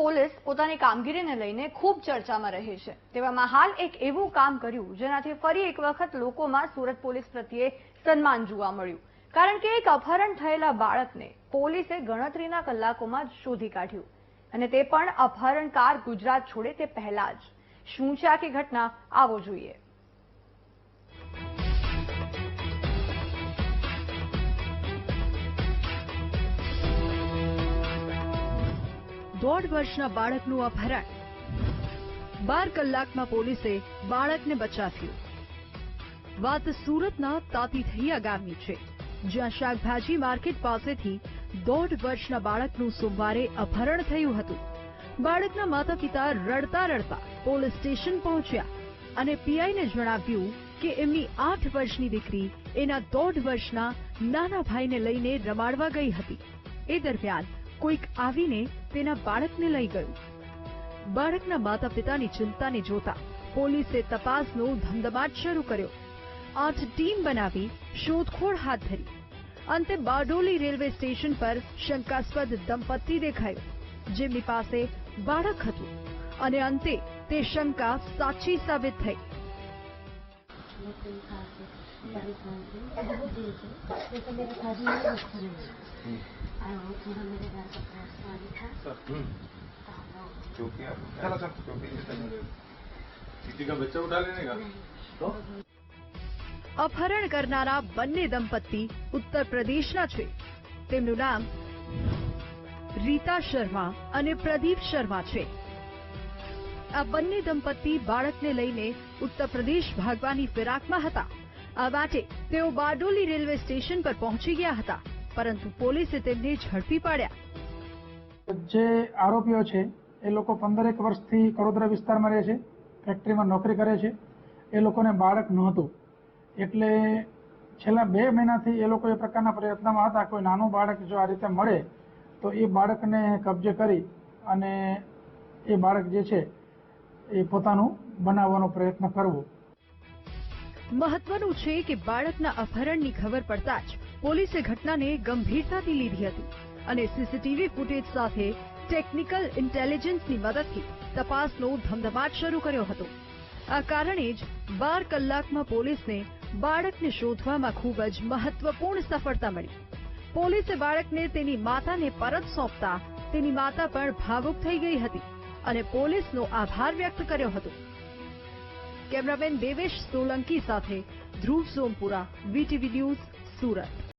Police પોતાની કામગીરીને લઈને ખૂબ ચર્ચામાં રહી છે। તેવામાં હાલ એક એવું કામ કર્યું જેનાથી ફરી એક વખત લોકોમાં સુરત પોલીસ પ્રત્યે સન્માન જોવા મળ્યું। કારણ કે એક અપહરણ થયેલા બાળકને પોલીસે ગણતરીના કલાકોમાં જ શોધી કાઢ્યું, અને તે પણ અપહરણકાર ગુજરાત છોડે તે પહેલા જ। શું છે આખી ઘટના, આવો જોઈએ। દોઢ વર્ષના બાળકનું અપહરણ, 12 કલાકમાં પોલીસે બાળકને બચાવ્યું। વાત સુરતના તાતીથૈયા ગામની છે, જ્યાં શાકભાજી માર્કેટ પાસેથી 1.5 વર્ષના બાળકનું સોમવારે અપહરણ થયું હતું। બાળકના માતા પિતા રડતા રડતા પોલીસ સ્ટેશન પહોંચ્યા અને પીઆઈને જણાવ્યું કે એમની 8 વર્ષની દીકરી એના 1.5 વર્ષના નાના ભાઈને લઈને રમાડવા ગઈ હતી। એ દરમિયાન કોઈક આવીને તેના બાળકને લઈ ગયું। બાળકના માતા પિતાની ચિંતાને જોતા પોલીસે તપાસનો ધમધમાટ શરૂ કર્યો। 8 ટીમ બનાવી શોધખોળ હાથ ધરી। અંતે બારડોલી રેલવે સ્ટેશન પર શંકાસ્પદ દંપતી દેખાયું, જેમની પાસે બાળક હતું, અને અંતે તે શંકા સાચી સાબિત થઈ। અપહરણ કરનારા બંને દંપતી ઉત્તર પ્રદેશના છે। તેમનું નામ રીતા શર્મા અને પ્રદીપ શર્મા છે। આ બંને દંપતી બાળકને લઈને ઉત્તર પ્રદેશ ભાગવાની ફિરાકમાં હતા। આ માટે તેઓ બારડોલી રેલવે સ્ટેશન પર પહોંચી ગયા હતા, પરંતુ પોલીસે તેમને ઝડપી પાડ્યા। જે આરોપીઓ છે એ લોકો 15 વર્ષથી કડોદરા વિસ્તારમાં રહે છે, ફેક્ટરીમાં નોકરી કરે છે। એ લોકોને બાળક નહોતું, એટલે છેલ્લા 2 મહિનાથી એ લોકો એ પ્રકારના પ્રયત્નમાં હતા કોઈ નાનું બાળક જો આ રીતે મળે તો એ બાળકને કબજે કરી અને એ બાળક જે છે એ પોતાનું બનાવવાનો પ્રયત્ન કરવો। મહત્વનું છે કે બાળકના અપહરણની ખબર પડતા જ પોલીસે ઘટનાને ગંભીરતાથી લીધી હતી અને સીસીટીવી ફૂટેજ સાથે ટેકનિકલ ઇન્ટેલિજન્સની મદદથી તપાસનો ધમધમાટ શરૂ કર્યો હતો। આ કારણે જ 12 કલાકમાં પોલીસને બાળકને શોધવામાં ખૂબ જ મહત્વપૂર્ણ સફળતા મળી। પોલીસે બાળકને તેની માતાને પરત સોંપતા તેની માતા પણ ભાવુક થઈ ગઈ હતી અને પોલીસનો આભાર વ્યક્ત કર્યો હતો। કેમેરામેન દેવેશ સોલંકી સાથે ધ્રુવ સોમપુરા, વીટીવી ન્યૂઝ, સુરત।